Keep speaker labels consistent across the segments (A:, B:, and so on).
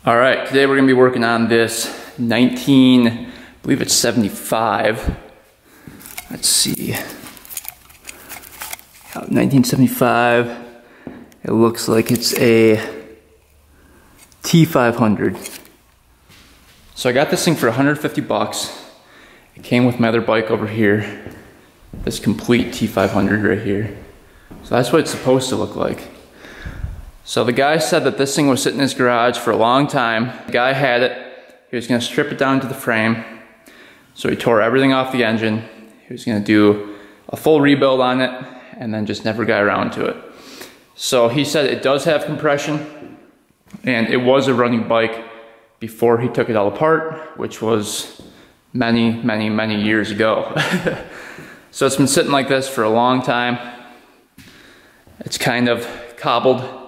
A: All right, today we're gonna be working on this I believe it's 75. Let's see. 1975. It looks like it's a T500. So I got this thing for 150 bucks. It came with my other bike over here. This complete T500 right here. So that's what it's supposed to look like. So the guy said that this thing was sitting in his garage for a long time. The guy had it. He was gonna strip it down to the frame. So he tore everything off the engine. He was gonna do a full rebuild on it and then just never got around to it. So he said it does have compression and it was a running bike before he took it all apart, which was many years ago. So it's been sitting like this for a long time. It's kind of cobbled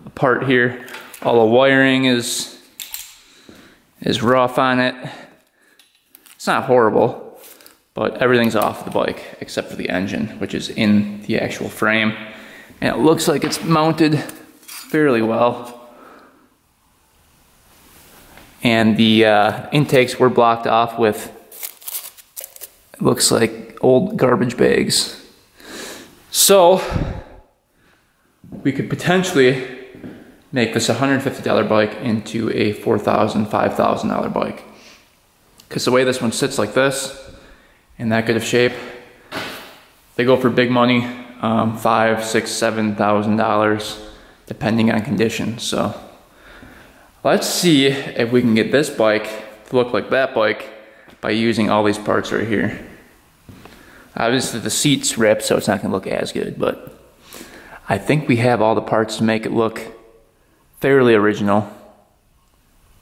A: apart here. All the wiring is rough on it. It's not horrible, but everything's off the bike except for the engine, which is in the actual frame. And it looks like it's mounted fairly well. And the intakes were blocked off with, it looks like old garbage bags. So we could potentially make this $150 bike into a $4,000, $5,000 bike. Because the way this one sits like this, in that good of shape, they go for big money, $5,000, $6,000, $7,000, depending on condition. So let's see if we can get this bike to look like that bike by using all these parts right here. Obviously the seat's ripped, so it's not gonna look as good, but I think we have all the parts to make it look fairly original,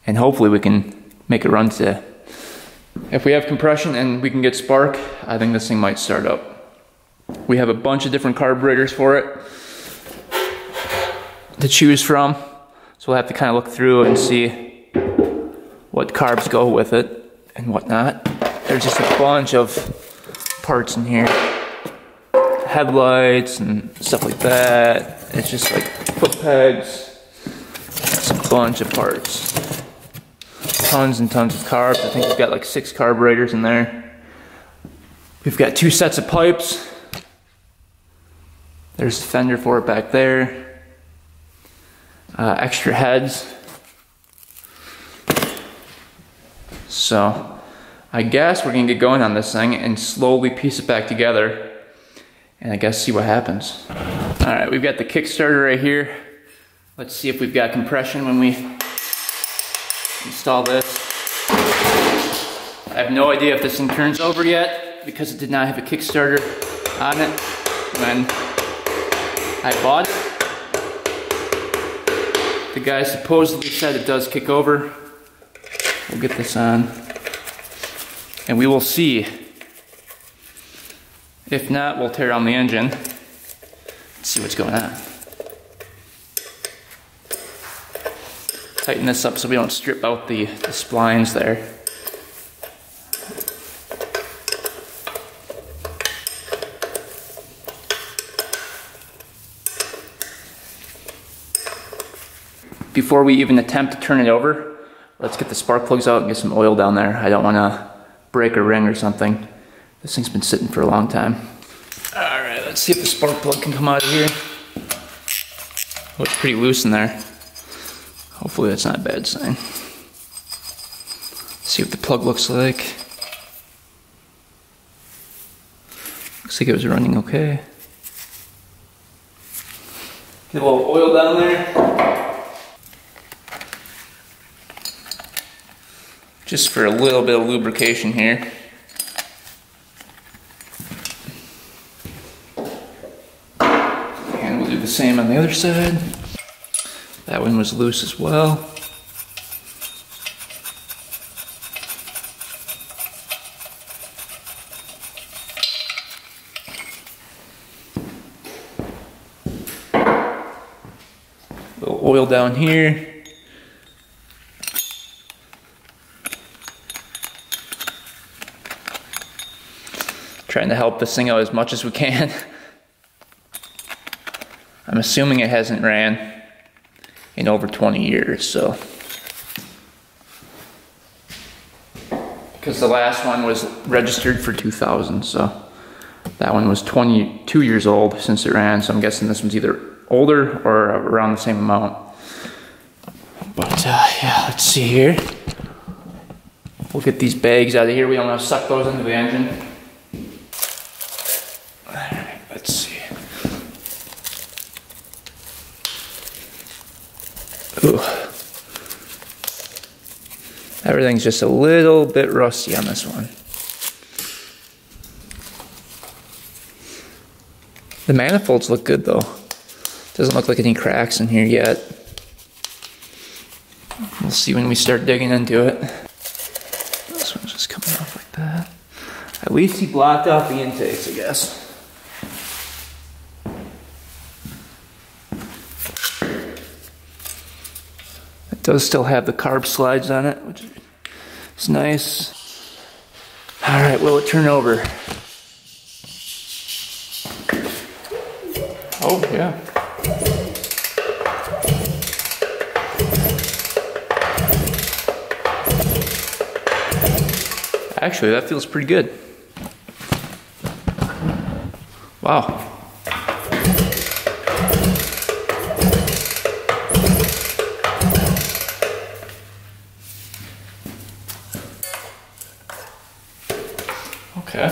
A: and hopefully we can make it run today. If we have compression and we can get spark, I think this thing might start up. We have a bunch of different carburetors for it to choose from, so we'll have to kind of look through and see what carbs go with it and whatnot. There's just a bunch of parts in here, headlights and stuff like that. It's just like foot pegs. It's a bunch of parts. Tons and tons of carbs. I think we've got like 6 carburetors in there. We've got 2 sets of pipes. There's the fender for it back there. Extra heads. So I guess we're gonna get going on this thing and slowly piece it back together and I guess see what happens. All right, we've got the Kickstarter right here. Let's see if we've got compression when we install this. I have no idea if this thing turns over yet because it did not have a Kickstarter on it when I bought it. The guy supposedly said it does kick over. We'll get this on and we will see. If not, we'll tear on the engine and see what's going on. Tighten this up so we don't strip out the splines there. Before we even attempt to turn it over, let's get the spark plugs out and get some oil down there. I don't want to break a ring or something. This thing's been sitting for a long time. All right, let's see if the spark plug can come out of here. Oh, it's pretty loose in there. Hopefully that's not a bad sign. See what the plug looks like. Looks like it was running okay. Get a little oil down there. Just for a little bit of lubrication here. And we'll do the same on the other side. That one was loose as well. A little oil down here. Trying to help this thing out as much as we can. I'm assuming it hasn't ran in over 20 years, so because the last one was registered for 2000, so that one was 22 years old since it ran, so I'm guessing this one's either older or around the same amount. But yeah, let's see here. We'll get these bags out of here. We don't want to suck those into the engine. Alright, let's see. Ooh. Everything's just a little bit rusty on this one. The manifolds look good though. Doesn't look like any cracks in here yet. We'll see when we start digging into it. This one's just coming off like that. At least he blocked off the intakes, I guess. It does still have the carb slides on it, which is nice. Alright, will it turn over? Oh, yeah. Actually, that feels pretty good. Wow. Okay.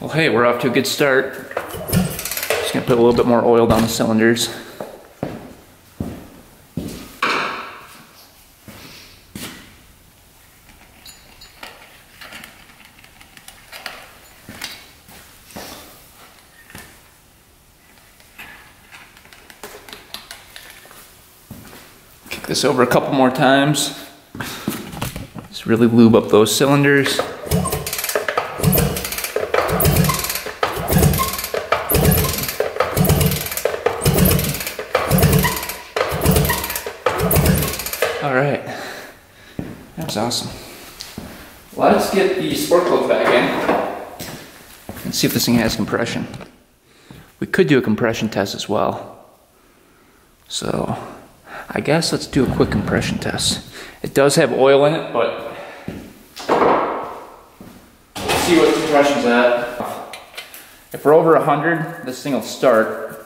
A: Well, hey, we're off to a good start. Just gonna put a little bit more oil down the cylinders. Kick this over a couple more times. Just really lube up those cylinders. All right, that was awesome. Let's get the spark plugs back in and see if this thing has compression. We could do a compression test as well. So I guess let's do a quick compression test. It does have oil in it, but let's see what the compression's at. If we're over 100, this thing will start.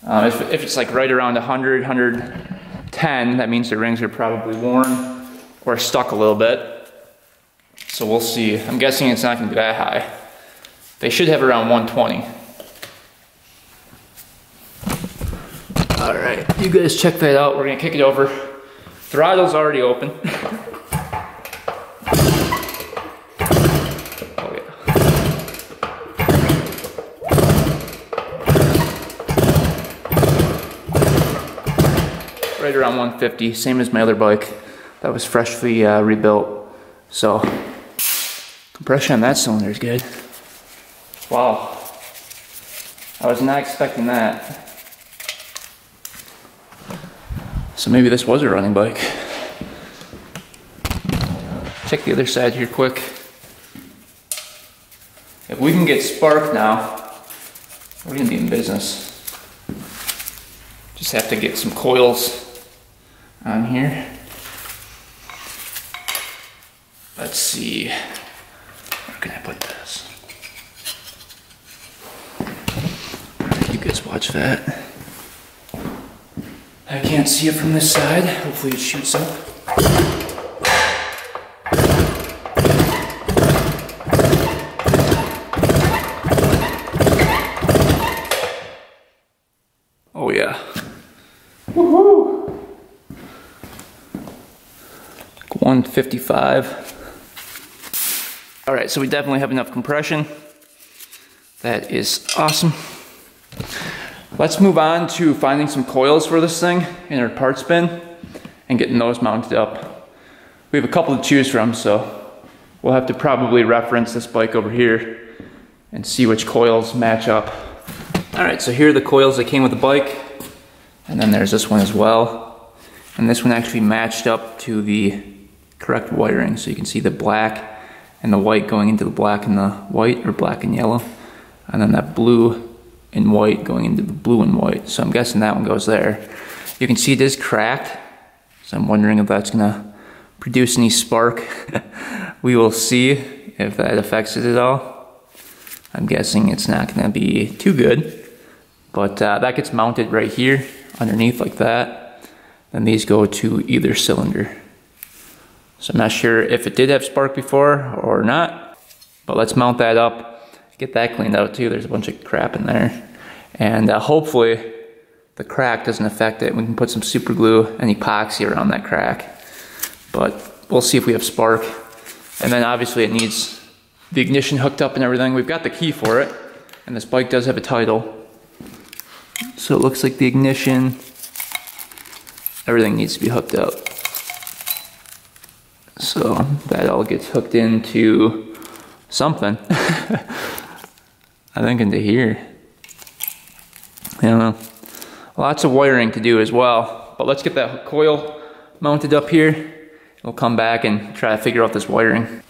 A: If it's like right around 100, 110, that means the rings are probably worn or stuck a little bit. So we'll see. I'm guessing it's not going to be that high. They should have around 120. All right, you guys check that out. We're gonna kick it over. Throttle's already open. Oh yeah. Right around 150, same as my other bike. That was freshly rebuilt. So, compression on that cylinder is good. Wow. I was not expecting that. So maybe this was a running bike. Check the other side here quick. If we can get spark now, we're gonna be in business. Just have to get some coils on here. Let's see, where can I put this? You guys watch that. I can't see it from this side. Hopefully it shoots up. Oh yeah. Woohoo! Like 155. All right, so we definitely have enough compression. That is awesome. Let's move on to finding some coils for this thing in our parts bin and getting those mounted up. We have a couple to choose from, so we'll have to probably reference this bike over here and see which coils match up. All right, so here are the coils that came with the bike, and then there's this one as well. And this one actually matched up to the correct wiring, so you can see the black and the white going into the black and the white, or black and yellow, and then that blue and white going into the blue and white. So I'm guessing that one goes there. You can see it is cracked, so I'm wondering if that's gonna produce any spark. We will see if that affects it at all. I'm guessing it's not gonna be too good, but that gets mounted right here underneath like that. Then these go to either cylinder. So I'm not sure if it did have spark before or not, but let's mount that up, get that cleaned out too. There's a bunch of crap in there. And hopefully the crack doesn't affect it. We can put some super glue and epoxy around that crack, but we'll see if we have spark. And then obviously it needs the ignition hooked up and everything. We've got the key for it, and this bike does have a title. So it looks like the ignition, everything needs to be hooked up. So that all gets hooked into something. I think into here. I don't know. Lots of wiring to do as well. But let's get that coil mounted up here. We'll come back and try to figure out this wiring.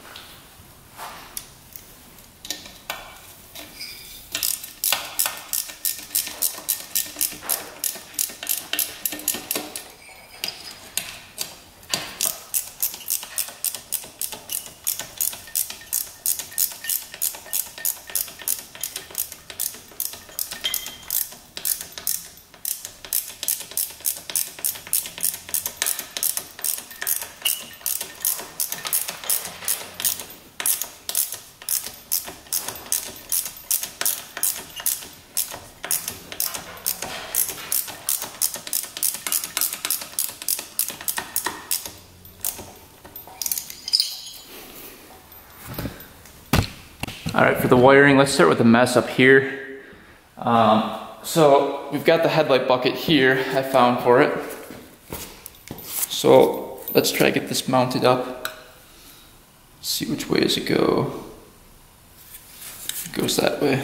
A: All right, for the wiring, let's start with the mess up here. So we've got the headlight bucket here, I found for it. So let's try to get this mounted up. See which way does it go. It goes that way.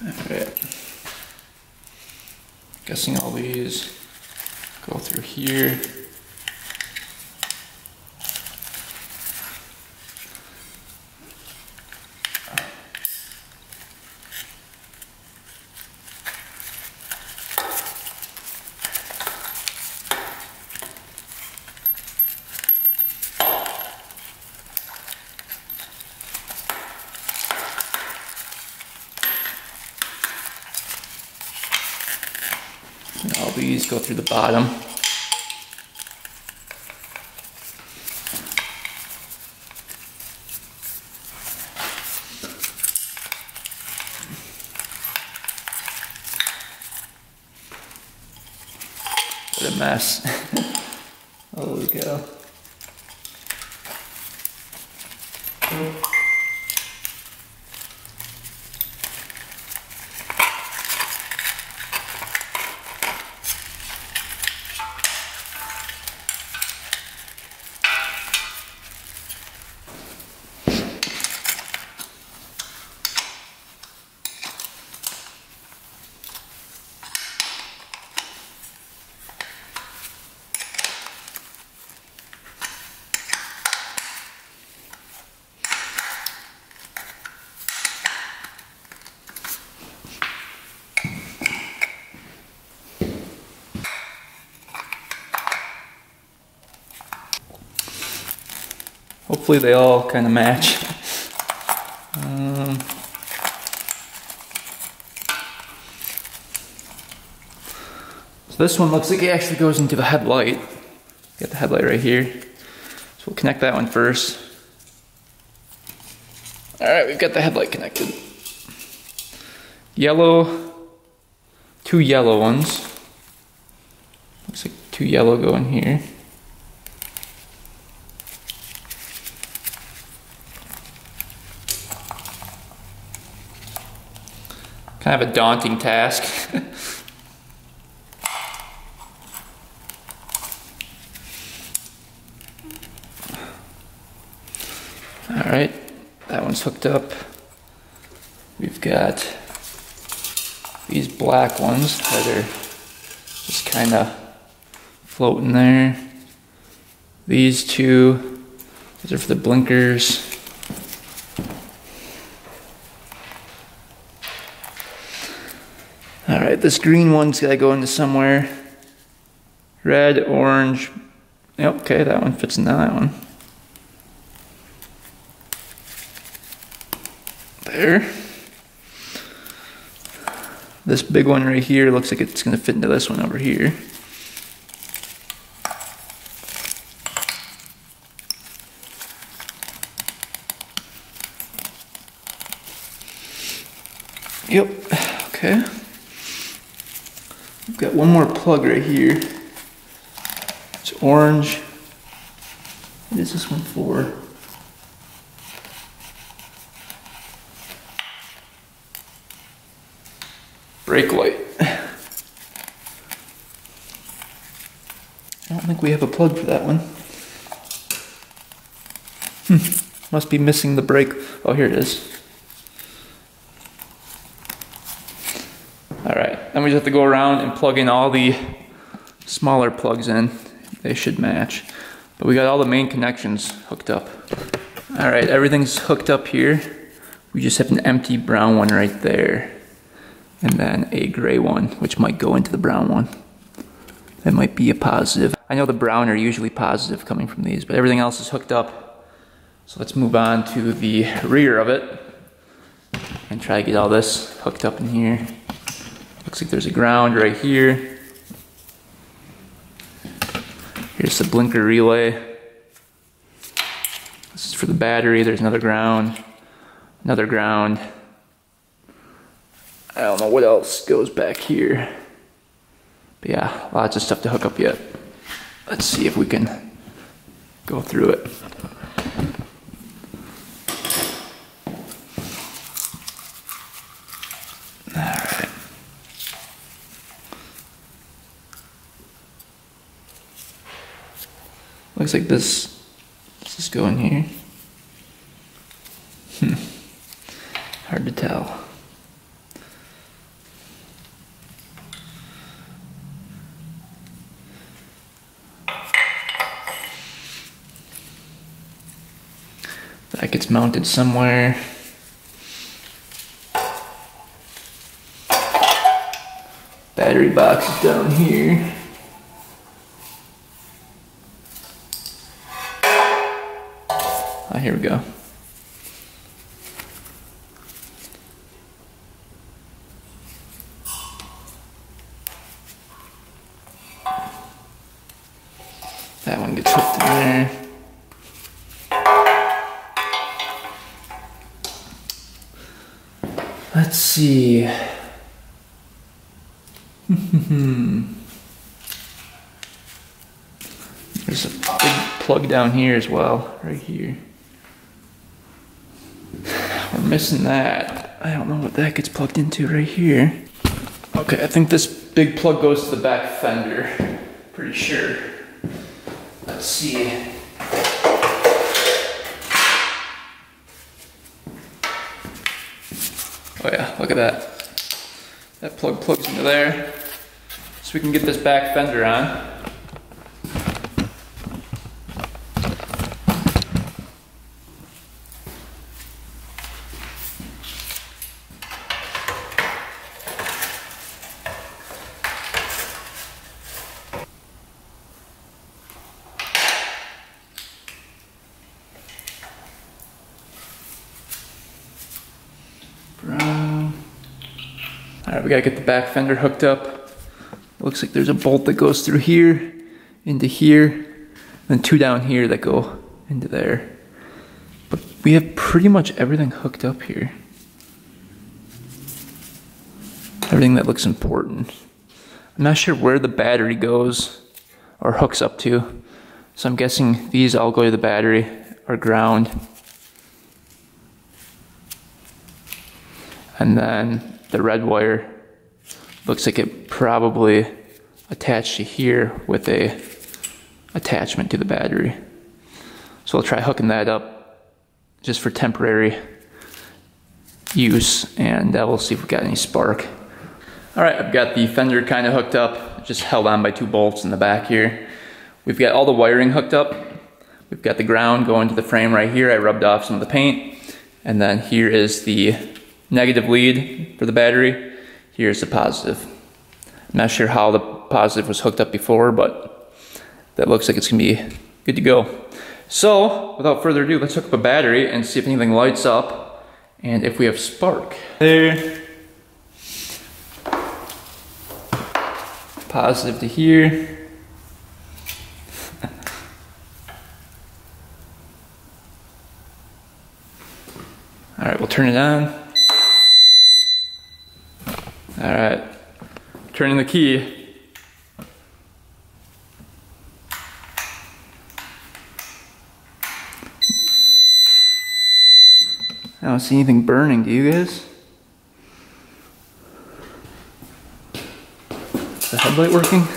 A: All right. Guessing all these go through here. And all these go through the bottom. What a mess. Oh, we go. Hopefully they all kind of match. So this one looks like it actually goes into the headlight. Got the headlight right here. So we'll connect that one first. All right, we've got the headlight connected. Yellow, two yellow ones. Looks like two yellow go in here. Kind of a daunting task. All right, that one's hooked up. We've got these black ones that are just kind of floating there. These two, these are for the blinkers. right, this green one's gotta go into somewhere. Red, orange. Yep, okay, that one fits in that one. There. This big one right here looks like it's gonna fit into this one over here. Yep, okay. We've got one more plug right here. It's orange. What is this one for? Brake light. I don't think we have a plug for that one. Must be missing the brake. Oh, here it is. Alright, then we just have to go around and plug in all the smaller plugs in. They should match. But we got all the main connections hooked up. Alright, everything's hooked up here. We just have an empty brown one right there. And then a gray one, which might go into the brown one. That might be a positive. I know the brown are usually positive coming from these, but everything else is hooked up. So let's move on to the rear of it and try to get all this hooked up in here. Looks like there's a ground right here. Here's the blinker relay. This is for the battery. There's another ground. Another ground. I don't know what else goes back here. But yeah, lots of stuff to hook up yet. Let's see if we can go through it. Alright. Looks like this. Does this go in here? Hard to tell. That gets mounted somewhere. Battery box is down here. Ah, here we go. That one gets hooked in there. Let's see. There's a big plug down here as well, right here. We're missing that. I don't know what that gets plugged into right here. Okay, I think this big plug goes to the back fender. Pretty sure. Let's see. Oh yeah, look at that. That plug plugs into there. So we can get this back fender on. Alright, we gotta get the back fender hooked up. It looks like there's a bolt that goes through here, into here, and 2 down here that go into there. But we have pretty much everything hooked up here. Everything that looks important. I'm not sure where the battery goes or hooks up to, so I'm guessing these all go to the battery or ground. And then the red wire looks like it probably attached to here with a attachment to the battery. So I'll try hooking that up just for temporary use, and we'll see if we got any spark. All right, I've got the fender kind of hooked up, just held on by 2 bolts in the back here. We've got all the wiring hooked up. We've got the ground going to the frame right here. I rubbed off some of the paint, and then here is the negative lead for the battery. Here's the positive. I'm not sure how the positive was hooked up before, but that looks like it's gonna be good to go. So, without further ado, let's hook up a battery and see if anything lights up and if we have spark. There. Positive to here. All right, we'll turn it on. All right, turning the key. I don't see anything burning, do you guys? Is the headlight working?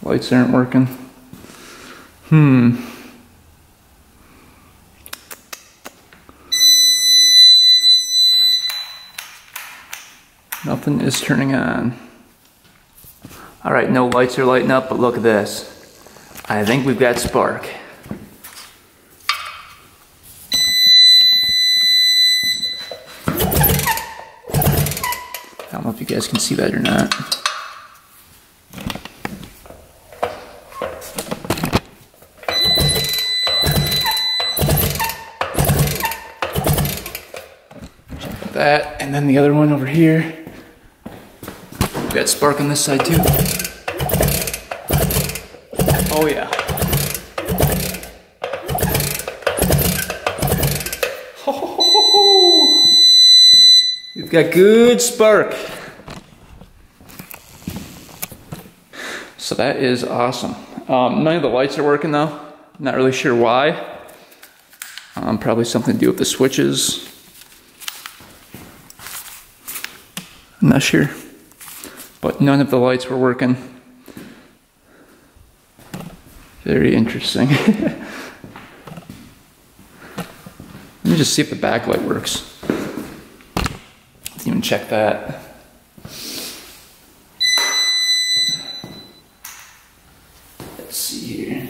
A: Lights aren't working. Nothing is turning on. All right, no lights are lighting up, but look at this. I think we've got spark. I don't know if you guys can see that or not. Check that, and then the other one over here. We've got spark on this side too. Oh yeah. We've got good spark. So that is awesome. None of the lights are working though. Not really sure why. Probably something to do with the switches. I'm not sure. But none of the lights were working. Very interesting. Let me just see if the backlight works. Let's even check that. Let's see here.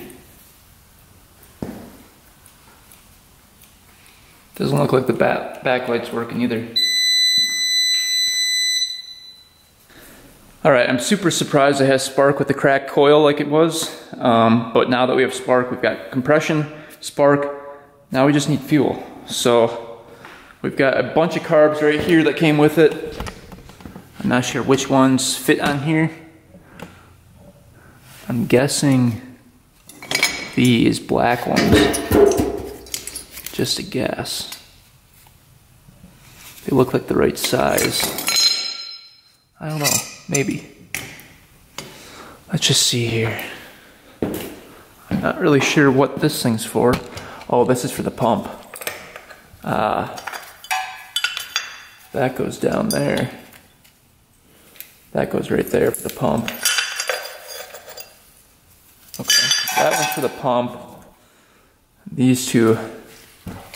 A: Doesn't look like the backlight's working either. All right, I'm super surprised it has spark with the cracked coil like it was. But now that we have spark, we've got compression, spark. Now we just need fuel. So we've got a bunch of carbs right here that came with it. I'm not sure which ones fit on here. I'm guessing these black ones. Just a guess. They look like the right size. I don't know, maybe. Let's just see here. I'm not really sure what this thing's for. Oh, this is for the pump. That goes down there. That goes right there for the pump. Okay, that one's for the pump. These two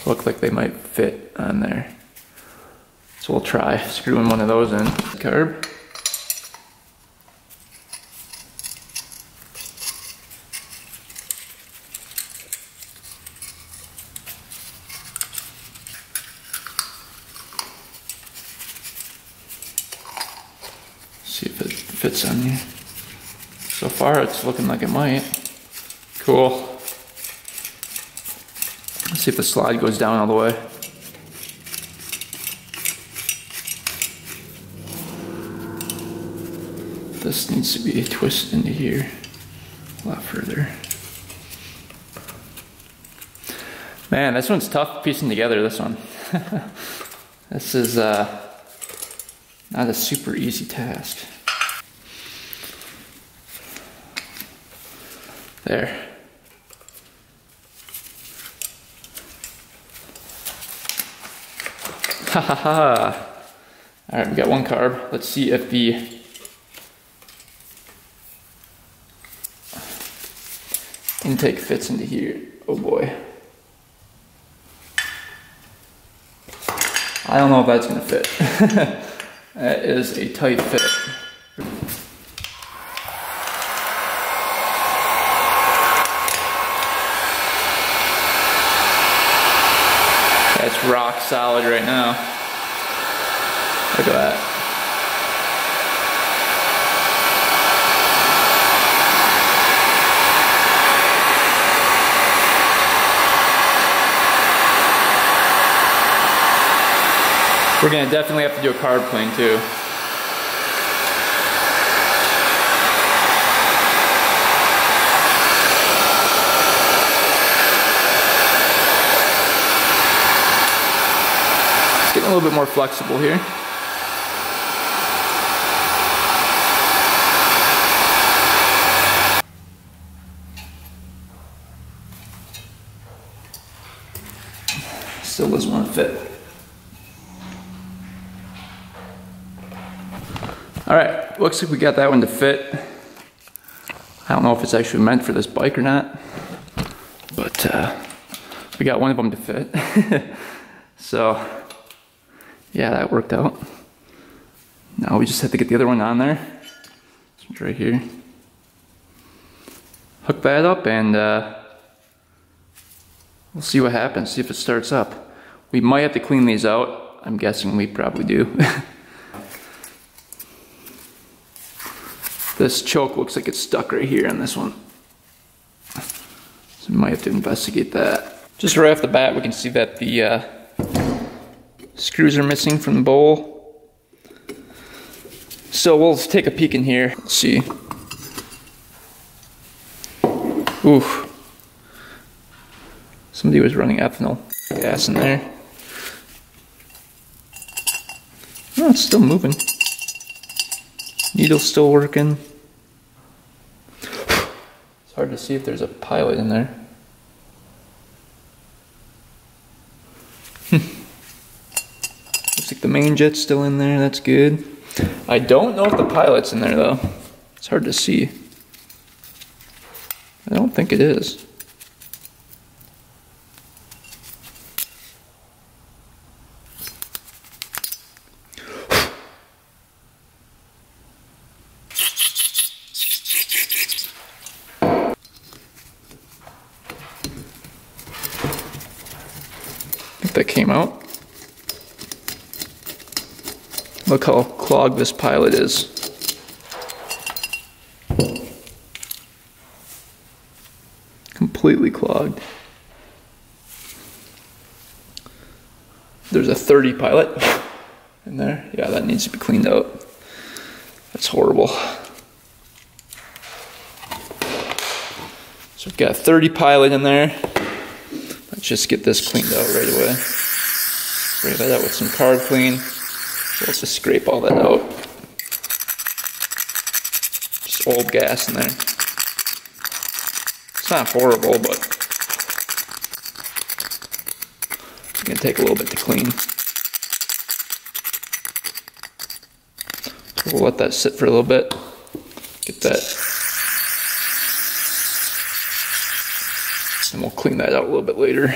A: look like they might fit on there. So we'll try screwing one of those in. Carb. See if it fits on here. So far it's looking like it might. Cool. Let's see if the slide goes down all the way. This needs to be twisted into here a lot further. Man, this one's tough piecing together, this one. This is not a super easy task. There. Ha ha ha. Alright, we got one carb. Let's see if the intake fits into here. Oh boy. I don't know if that's gonna fit. That is a tight fit. That's rock solid right now. Look at that. We're gonna definitely have to do a carb clean too. It's getting a little bit more flexible here. Still doesn't want to fit. Alright, looks like we got that one to fit. I don't know if it's actually meant for this bike or not, but we got one of them to fit. So, yeah, that worked out. Now we just have to get the other one on there. It's right here. Hook that up and we'll see what happens, see if it starts up. We might have to clean these out. I'm guessing we probably do. This choke looks like it's stuck right here on this one. So we might have to investigate that. Just right off the bat, we can see that the screws are missing from the bowl. So we'll take a peek in here. Let's see. Oof. Somebody was running ethanol gas in there. Oh, it's still moving. Needle's still working. It's hard to see if there's a pilot in there. Looks like the main jet's still in there, that's good. I don't know if the pilot's in there though. It's hard to see. I don't think it is. That came out. Look how clogged this pilot is. Completely clogged. There's a 30 pilot in there. Yeah, that needs to be cleaned out. That's horrible. So we've got a 30 pilot in there. Let's just get this cleaned out right away. Spray that out with some carb clean. So let's just scrape all that out. Just old gas in there. It's not horrible, but it's gonna take a little bit to clean. So we'll let that sit for a little bit. Get that. And we'll clean that out a little bit later.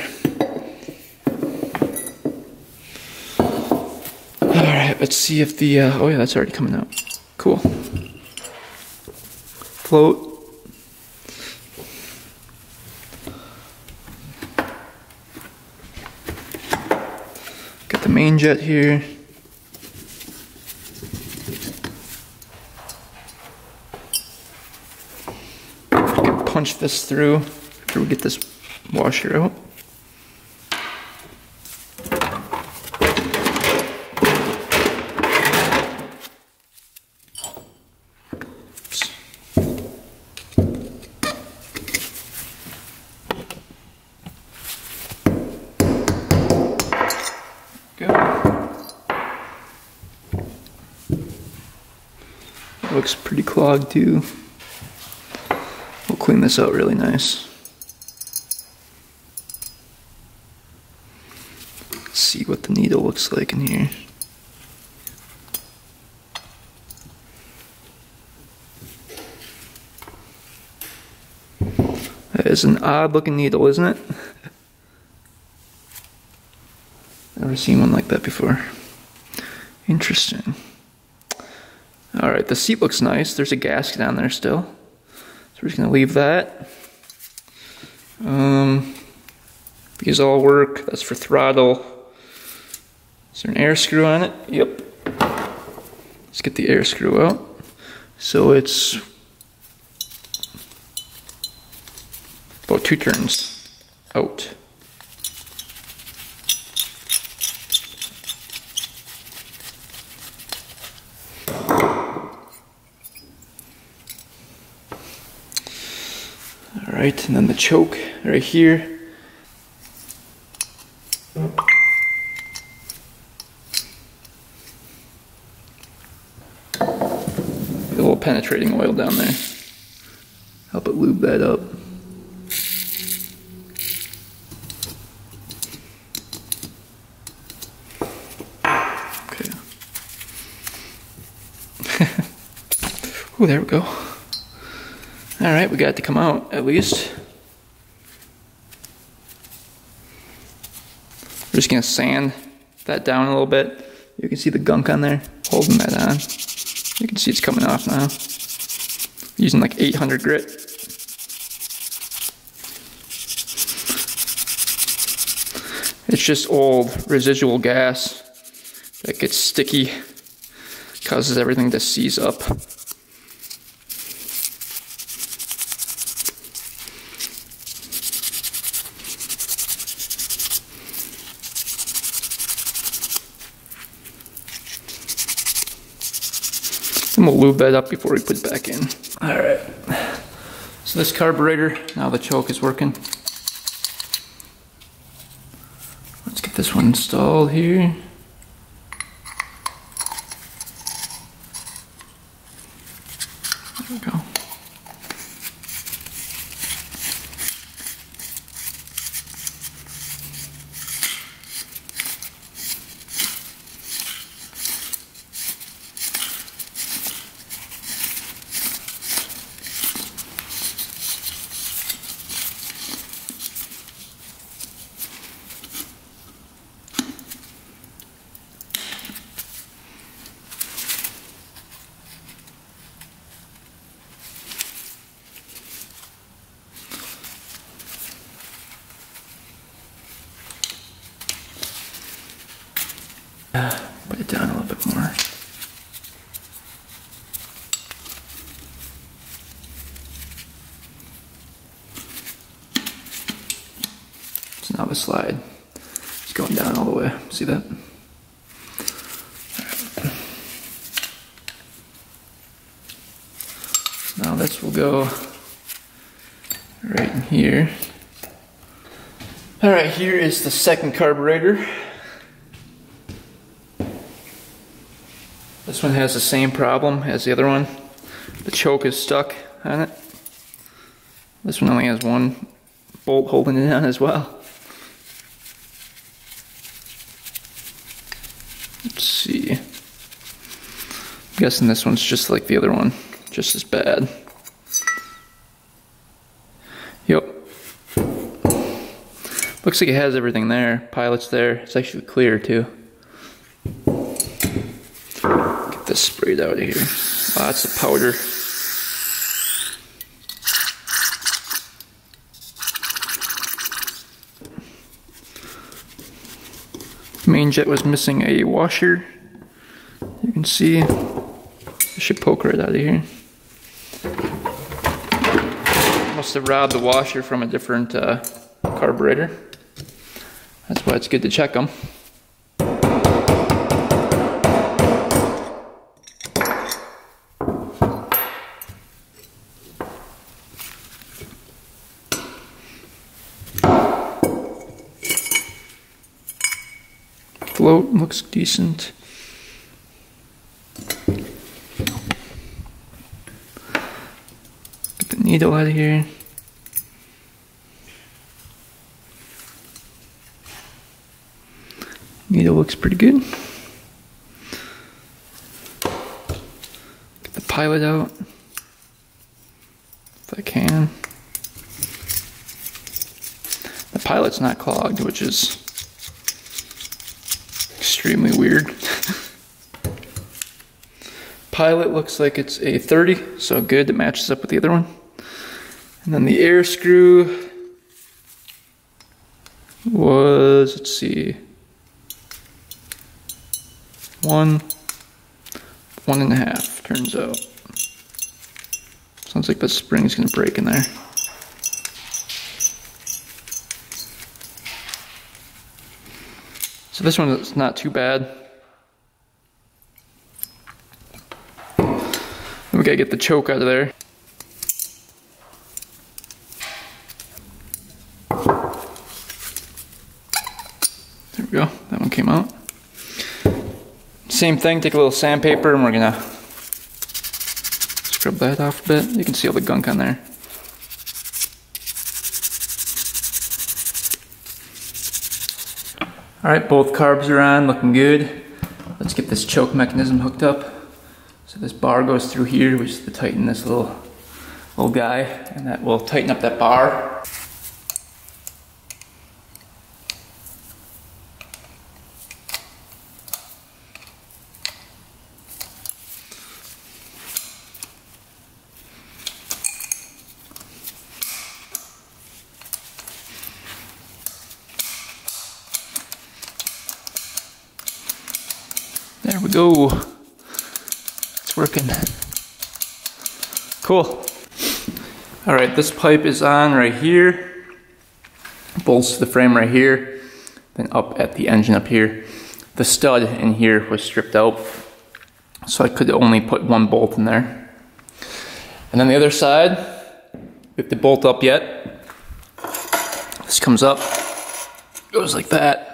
A: Alright, let's see if the, oh yeah, that's already coming out. Cool. Float. Got the main jet here. I can punch this through after we get this washer out. Looks pretty clogged too. We'll clean this out really nice. Let's see what the needle looks like in here. That is an odd looking needle, isn't it? Never seen one like that before. Interesting. Alright, the seat looks nice. There's a gasket on there still. So we're just going to leave that. These all work. That's for throttle, Is there an air screw on it? Yep. Let's get the air screw out. So it's about 2 turns out. All right, and then the choke right here. A little penetrating oil down there. Help it lube that up. Okay. Ooh, there we go. Alright, we got it to come out at least. We're just gonna sand that down a little bit. You can see the gunk on there, holding that on. You can see it's coming off now. Using like 800 grit. It's just old residual gas that gets sticky, causes everything to seize up. And we'll lube that up before we put it back in. Alright, so this carburetor, now the choke is working. Let's get this one installed here. There we go. Put it down a little bit more. So now the slide is going down all the way. See that? Right. Now this will go right in here. Alright, here is the second carburetor. This one has the same problem as the other one. The choke is stuck on it. This one only has one bolt holding it on as well. Let's see. I'm guessing this one's just like the other one, just as bad. Yep. Looks like it has everything there. Pilot's there. It's actually clear too. Get this sprayed out of here. Lots of powder. Main jet was missing a washer. You can see. I should poke right out of here. Must have robbed the washer from a different carburetor. That's why it's good to check them. Float looks decent. Get the needle out of here. Needle looks pretty good. Get the pilot out, if I can. The pilot's not clogged, which is extremely weird. Pilot looks like it's a 30, so good, it matches up with the other one. And then the air screw was, let's see, 1.5, turns out. Sounds like the spring's gonna break in there. So this one is not too bad. We gotta get the choke out of there. There we go, that one came out. Same thing, take a little sandpaper and we're gonna scrub that off a bit. You can see all the gunk on there. Alright, both carbs are on, looking good. Let's get this choke mechanism hooked up. So this bar goes through here, which is to tighten this little guy, and that will tighten up that bar. There we go. It's working. Cool. All right, this pipe is on right here. Bolts to the frame right here. Then up at the engine up here. The stud in here was stripped out, so I could only put one bolt in there. And then the other side, we have to bolt up yet. This comes up, goes like that.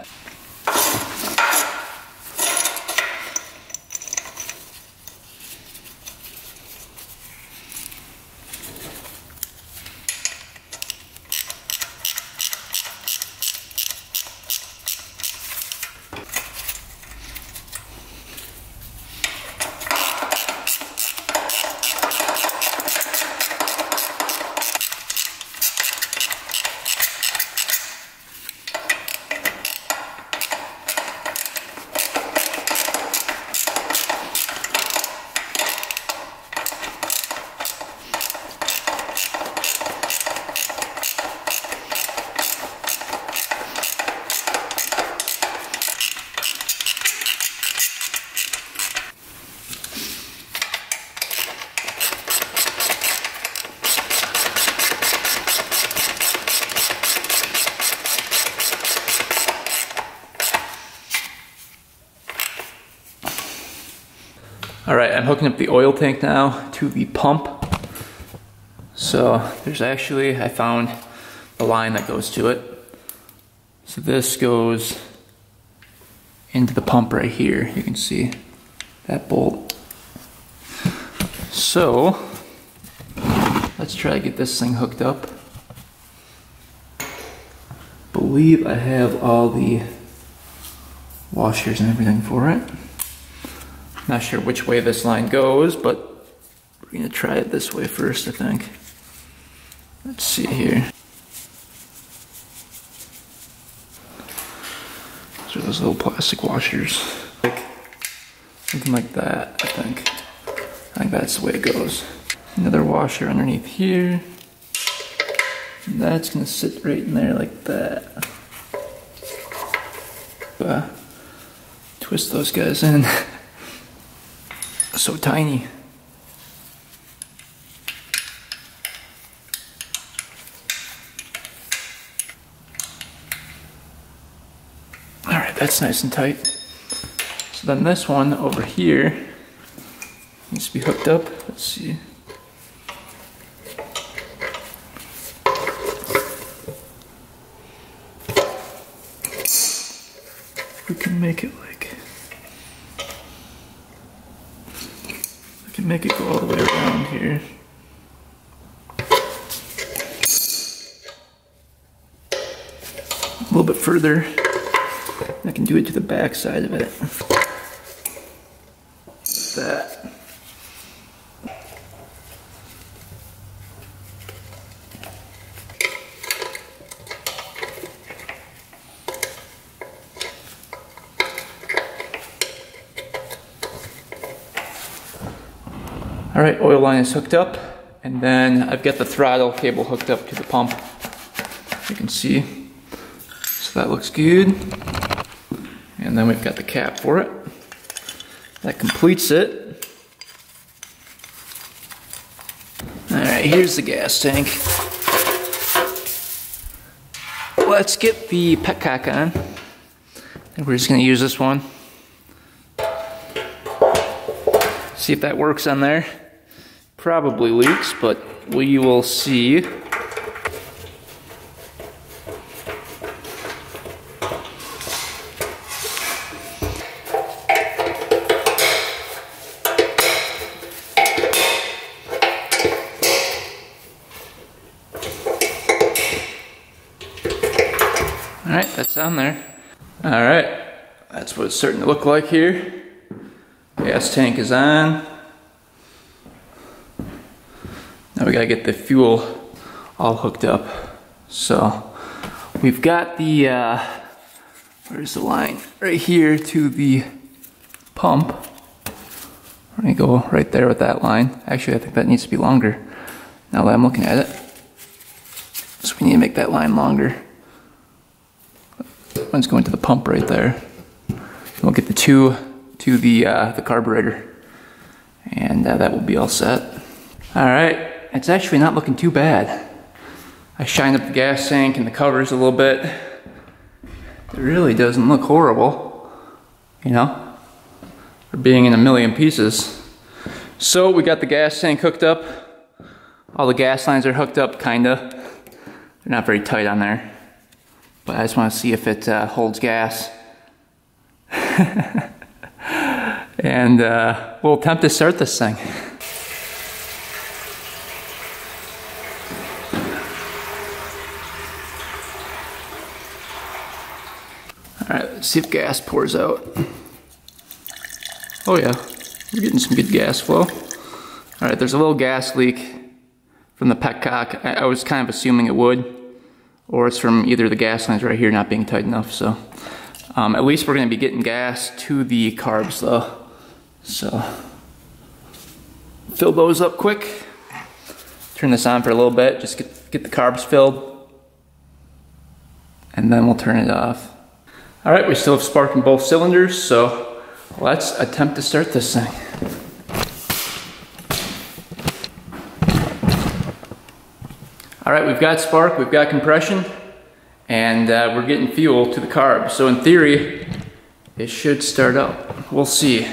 A: All right, I'm hooking up the oil tank now to the pump. So there's actually, I found the line that goes to it. So this goes into the pump right here. You can see that bolt. So let's try to get this thing hooked up. Believe I have all the washers and everything for it. Not sure which way this line goes, but we're gonna try it this way first, I think. Let's see here. Those are those little plastic washers. Like something like that, I think. I think that's the way it goes. Another washer underneath here. And that's gonna sit right in there like that. Twist those guys in. So tiny. All right, that's nice and tight. So then this one over here needs to be hooked up. Let's see. We can make it make it go all the way around here. A little bit further. I can do it to the back side of it. Like that. All right, oil line is hooked up, and then I've got the throttle cable hooked up to the pump. You can see, so that looks good. And then we've got the cap for it. That completes it. Alright, here's the gas tank. Let's get the petcock on. And we're just going to use this one. See if that works on there. Probably leaks, but we will see. Alright, that's on there. Alright, that's what it's starting to look like here. Gas tank is on. Now we gotta get the fuel all hooked up. So we've got the, where's the line? Right here to the pump. We're gonna go right there with that line. Actually, I think that needs to be longer now that I'm looking at it. So we need to make that line longer. One's going to the pump right there. We'll get the two to the carburetor, and that will be all set. All right, it's actually not looking too bad. I shined up the gas tank and the covers a little bit. It really doesn't look horrible, you know, for being in a million pieces. So we got the gas tank hooked up. All the gas lines are hooked up, kinda. They're not very tight on there. But I just want to see if it holds gas. And we'll attempt to start this thing. Alright, let's see if gas pours out. Oh yeah, we're getting some good gas flow. Alright, there's a little gas leak from the petcock. I was kind of assuming it would. Or it's from either the gas lines right here not being tight enough, so. At least we're gonna be getting gas to the carbs though. So, fill those up quick. Turn this on for a little bit, just get the carbs filled. And then we'll turn it off. All right, we still have spark in both cylinders, so let's attempt to start this thing. All right, we've got spark, we've got compression, and we're getting fuel to the carb. So in theory, it should start up. We'll see.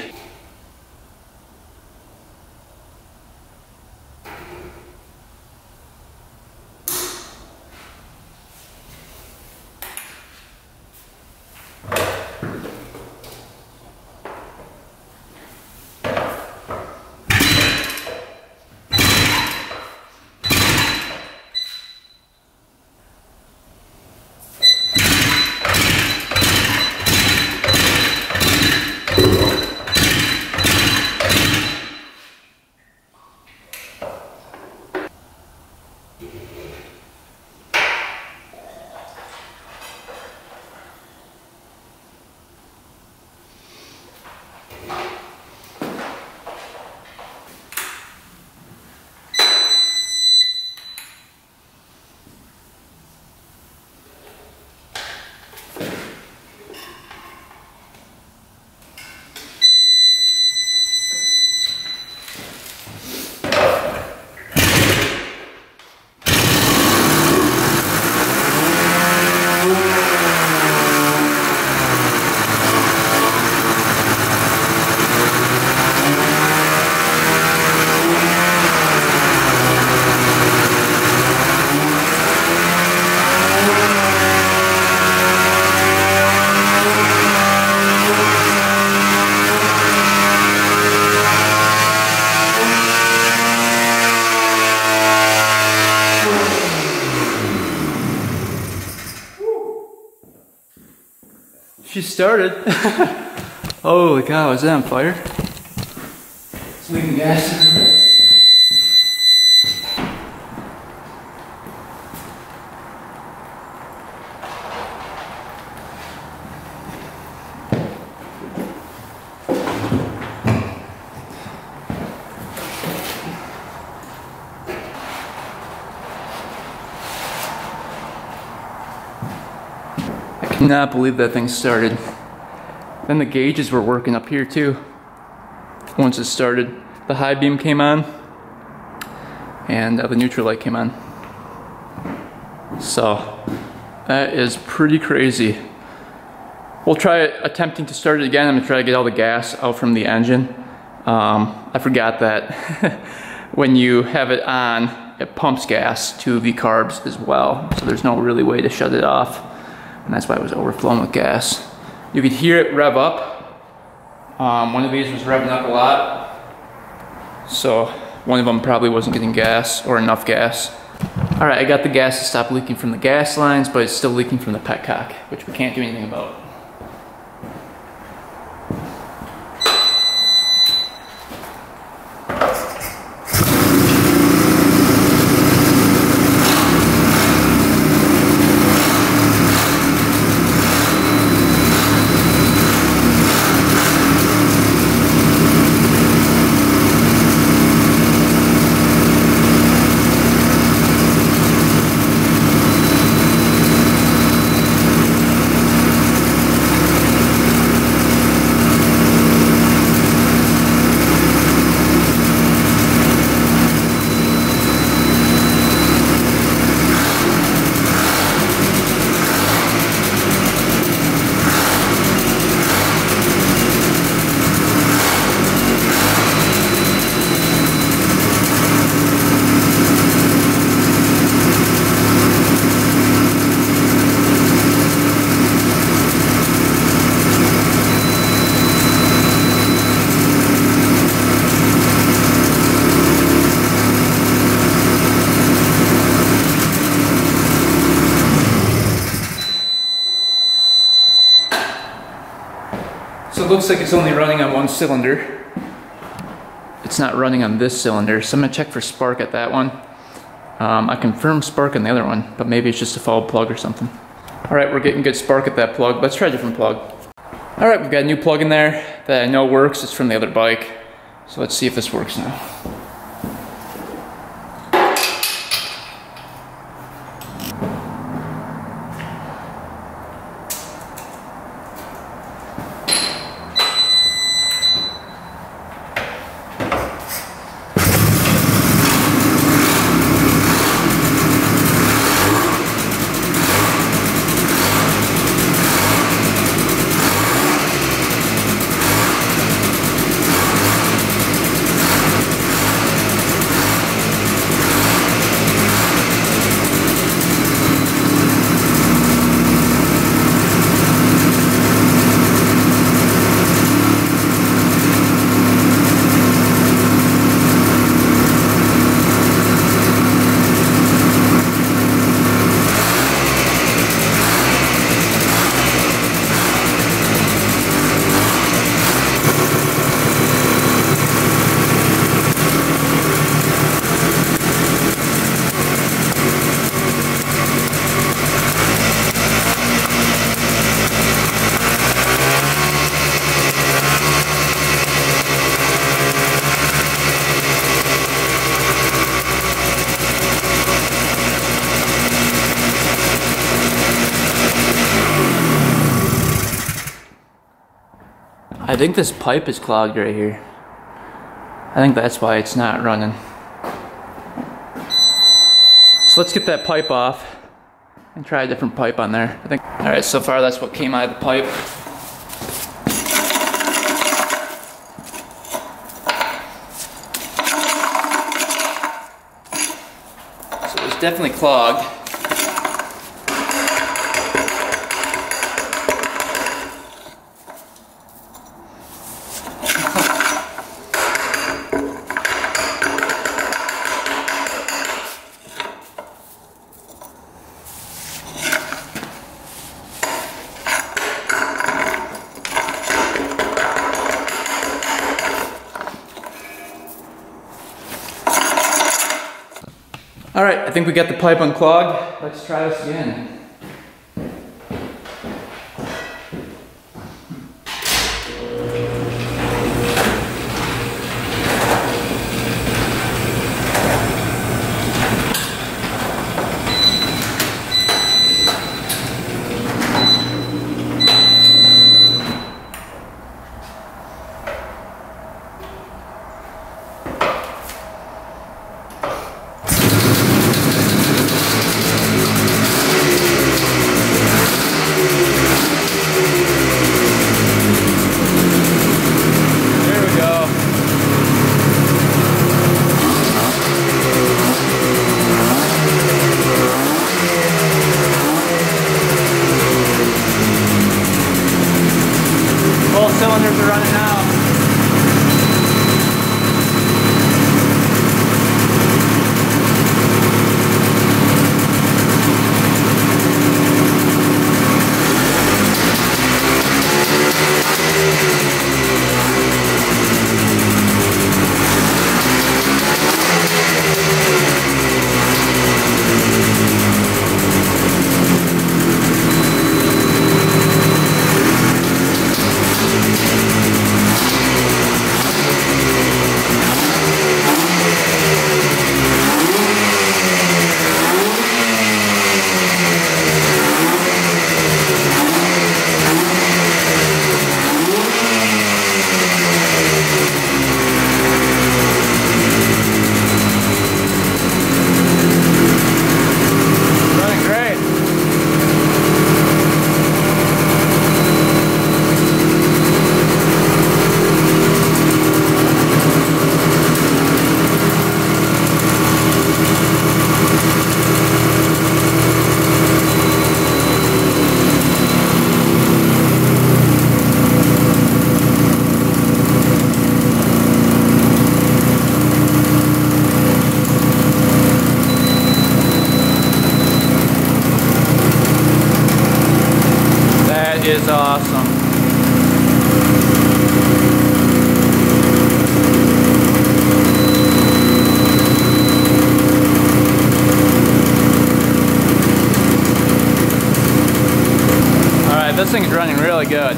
A: She started. Holy cow, is that on fire? It's leaking gas. I cannot believe that thing started. Then the gauges were working up here too. once it started. The high beam came on, and the neutral light came on. So that is pretty crazy. We'll try attempting to start it again. I'm gonna try to get all the gas out from the engine. I forgot that when you have it on, it pumps gas to the carbs as well. So there's no really way to shut it off. And that's why it was overflowing with gas. You could hear it rev up. One of these was revving up a lot. So one of them probably wasn't getting gas or enough gas. All right, I got the gas to stop leaking from the gas lines, but it's still leaking from the petcock, which we can't do anything about. So it looks like it's only running on one cylinder. It's not running on this cylinder, so I'm gonna check for spark at that one. I confirmed spark on the other one, but maybe it's just a fouled plug or something. All right, we're getting good spark at that plug. Let's try a different plug. All right, we've got a new plug in there that I know works. It's from the other bike. So let's see if this works now. I think this pipe is clogged right here. I think that's why it's not running. So let's get that pipe off and try a different pipe on there. I think. All right, so far that's what came out of the pipe. So it's definitely clogged. All right, I think we got the pipe unclogged. Let's try this again. is awesome. Alright, this thing's running really good.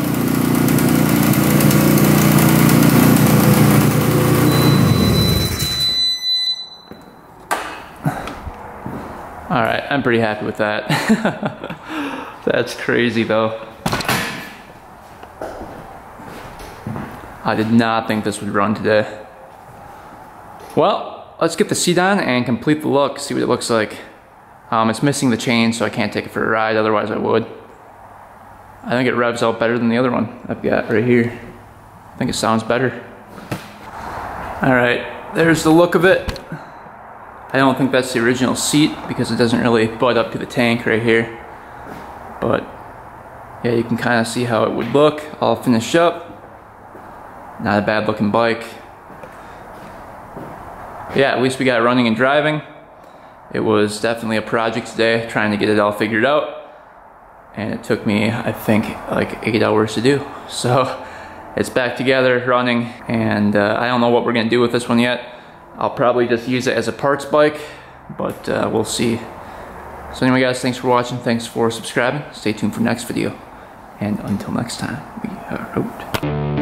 A: Alright, I'm pretty happy with that. That's crazy though. I did not think this would run today. Well, let's get the seat on and complete the look, see what it looks like. It's missing the chain, so I can't take it for a ride, otherwise I would. I think it revs out better than the other one I've got right here. I think it sounds better. Alright, there's the look of it. I don't think that's the original seat because it doesn't really butt up to the tank right here. But yeah, you can kind of see how it would look all finished up. Not a bad looking bike. Yeah, at least we got it running and driving. It was definitely a project today, trying to get it all figured out. And it took me, I think, like 8 hours to do. So it's back together, running, and I don't know what we're gonna do with this one yet. I'll probably just use it as a parts bike, but we'll see. So anyway guys, thanks for watching, thanks for subscribing. Stay tuned for next video. And until next time, we are out.